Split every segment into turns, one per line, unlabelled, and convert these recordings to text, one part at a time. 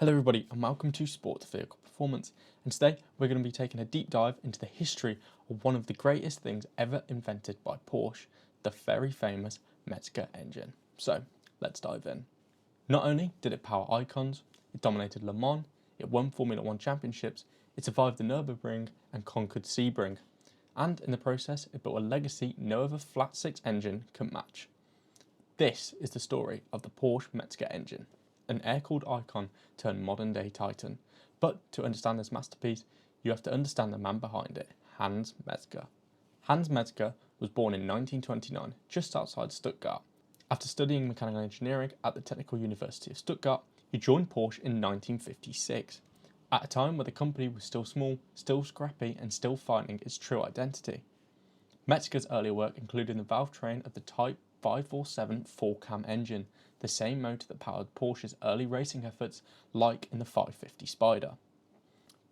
Hello everybody and welcome to Sport Vehicle Performance, and today we're going to be taking a deep dive into the history of one of the greatest things ever invented by Porsche, the very famous Mezger engine. So let's dive in. Not only did it power icons, it dominated Le Mans, it won Formula 1 championships, it survived the Nürburgring and conquered Sebring, and in the process it built a legacy no other flat six engine can match. This is the story of the Porsche Mezger engine, an air-cooled icon turned modern-day titan. But to understand this masterpiece, you have to understand the man behind it, Hans Mezger. Hans Mezger was born in 1929, just outside Stuttgart. After studying mechanical engineering at the Technical University of Stuttgart, he joined Porsche in 1956, at a time where the company was still small, still scrappy, and still finding its true identity. Mezger's earlier work included the valve train of the Type 547 4-cam engine, the same motor that powered Porsche's early racing efforts, like in the 550 Spider.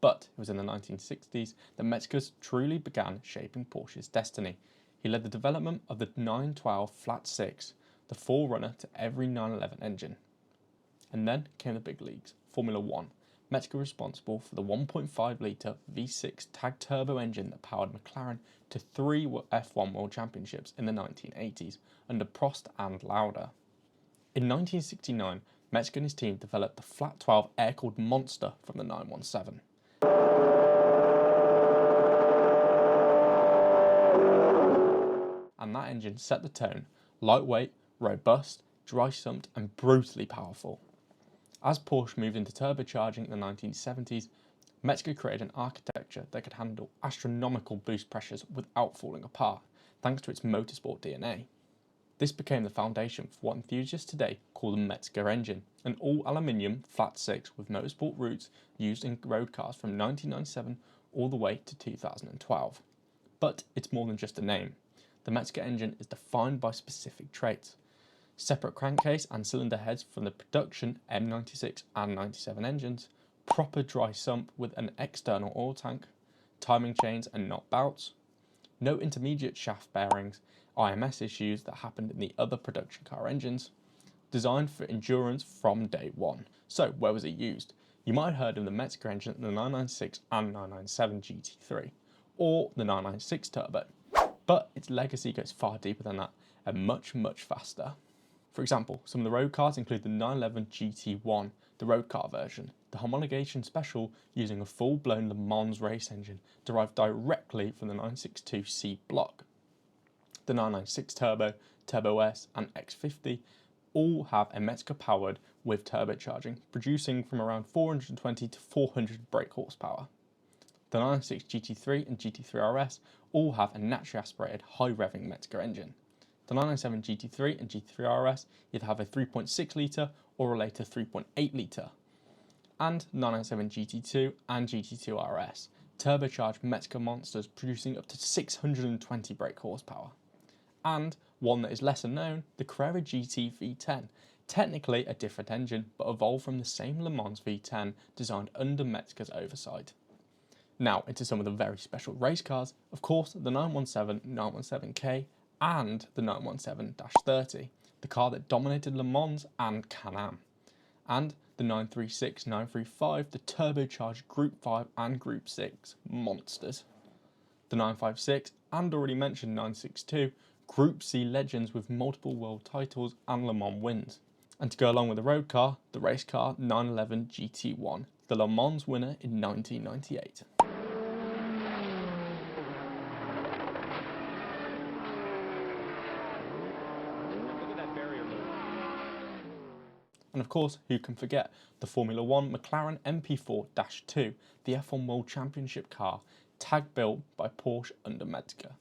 But it was in the 1960s that Mezger truly began shaping Porsche's destiny. He led the development of the 912 Flat 6, the forerunner to every 911 engine. And then came the big leagues, Formula 1. Mezger responsible for the 1.5 litre V6 tag turbo engine that powered McLaren to 3 F1 World Championships in the 1980s under Prost and Lauda. In 1969, Mezger and his team developed the Flat 12 air-cooled monster from the 917. And that engine set the tone, lightweight, robust, dry-sumped and brutally powerful. As Porsche moved into turbocharging in the 1970s, Mezger created an architecture that could handle astronomical boost pressures without falling apart, thanks to its motorsport DNA. This became the foundation for what enthusiasts today call the Mezger engine, an all-aluminium flat six with motorsport roots used in road cars from 1997 all the way to 2012. But it's more than just a name. The Mezger engine is defined by specific traits. Separate crankcase and cylinder heads from the production M96 and 97 engines, proper dry sump with an external oil tank, timing chains and knot belts, no intermediate shaft bearings, IMS issues that happened in the other production car engines, designed for endurance from day one. So where was it used? You might have heard of the Mezger engine in the 996 and 997 GT3, or the 996 Turbo, but its legacy goes far deeper than that and much, much faster. For example, some of the road cars include the 911 GT1, the road car version, the homologation special using a full-blown Le Mans race engine derived directly from the 962 C block. The 996 Turbo, Turbo S and X50 all have a Mezger-powered with turbocharging, producing from around 420 to 400 brake horsepower. The 996 GT3 and GT3 RS all have a naturally aspirated high-revving Mezger engine. The 997 GT3 and GT3 RS either have a 3.6 litre or a later 3.8 litre. And 997 GT2 and GT2 RS, turbocharged Mezger monsters producing up to 620 brake horsepower. And one that is lesser known, the Carrera GT V10, technically a different engine but evolved from the same Le Mans V10 designed under Mezger's oversight. Now into some of the very special race cars, of course the 917, 917K and the 917-30, the car that dominated Le Mans and Can-Am, and the 936, 935, the turbocharged Group 5 and Group 6 monsters, the 956 and already mentioned 962, Group C legends with multiple world titles and Le Mans wins, and to go along with the road car, the race car 911 GT1, the Le Mans winner in 1998. And of course, who can forget the Formula 1 McLaren MP4-2, the F1 World Championship car, tag built by Porsche under Mezger.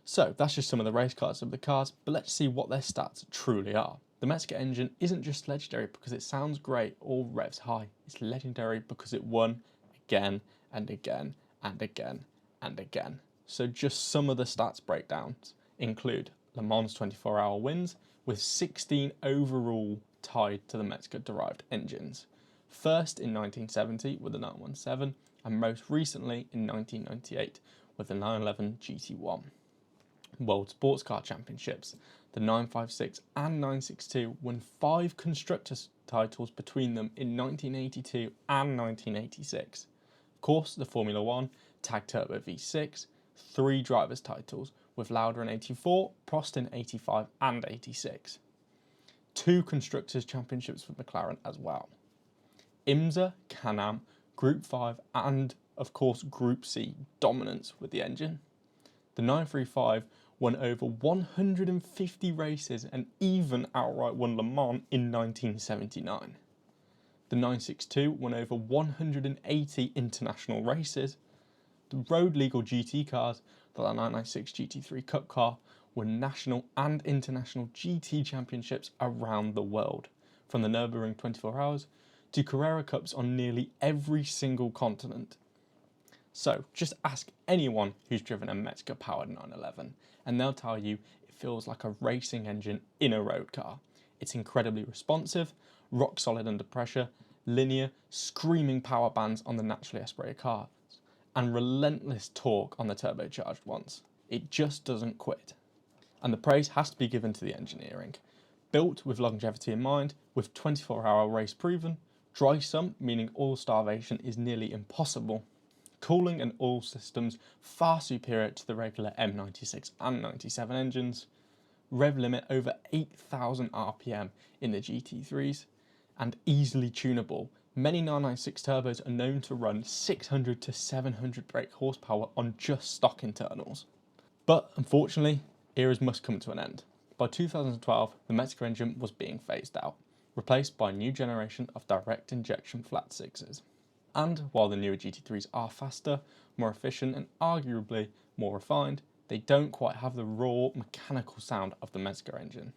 So that's just some of the race cars of the cars, but let's see what their stats truly are. The Mezger engine isn't just legendary because it sounds great or revs high, it's legendary because it won again and again and again and again. So just some of the stats breakdowns include Le Mans 24-hour wins with 16 overall tied to the Mezger-derived engines. First in 1970 with the 917 and most recently in 1998 with the 911 GT1. World Sports Car Championships, the The 956 and 962 won 5 constructors' titles between them in 1982 and 1986. Of course, the Formula 1 Tag Turbo V6, 3 drivers' titles, with Lauda in 84, Prost in 85 and 86. 2 constructors' championships for McLaren as well. IMSA, Can-Am, Group 5 and, of course, Group C dominance with the engine. The 935 won over 150 races and even outright won Le Mans in 1979. The 962 won over 180 international races. The road legal GT cars, the 996 GT3 Cup car, won national and international GT championships around the world, from the Nürburgring 24 Hours to Carrera Cups on nearly every single continent. So just ask anyone who's driven a Mezger-powered 911 and they'll tell you it feels like a racing engine in a road car. It's incredibly responsive, rock solid under pressure, linear, screaming power bands on the naturally aspirated cars, and relentless torque on the turbocharged ones. It just doesn't quit. And the praise has to be given to the engineering. Built with longevity in mind, with 24-hour race proven, dry sump meaning oil starvation is nearly impossible, cooling and oil systems far superior to the regular M96 and 97 engines, rev limit over 8,000 RPM in the GT3s, and easily tunable. Many 996 turbos are known to run 600 to 700 brake horsepower on just stock internals. But unfortunately, eras must come to an end. By 2012, the Mezger engine was being phased out, replaced by a new generation of direct injection flat sixes. And while the newer GT3s are faster, more efficient and arguably more refined, they don't quite have the raw mechanical sound of the Mezger engine.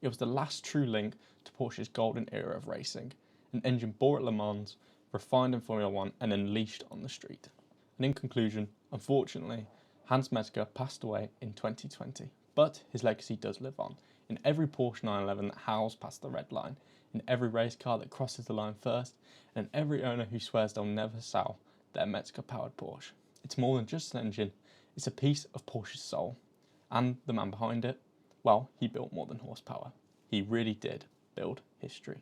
It was the last true link to Porsche's golden era of racing, an engine born at Le Mans, refined in Formula 1 and unleashed on the street. And in conclusion, unfortunately, Hans Mezger passed away in 2020, but his legacy does live on, in every Porsche 911 that howls past the red line, in every race car that crosses the line first, and in every owner who swears they'll never sell their Mezger-powered Porsche. It's more than just an engine, it's a piece of Porsche's soul. And the man behind it, well, he built more than horsepower. He really did build history.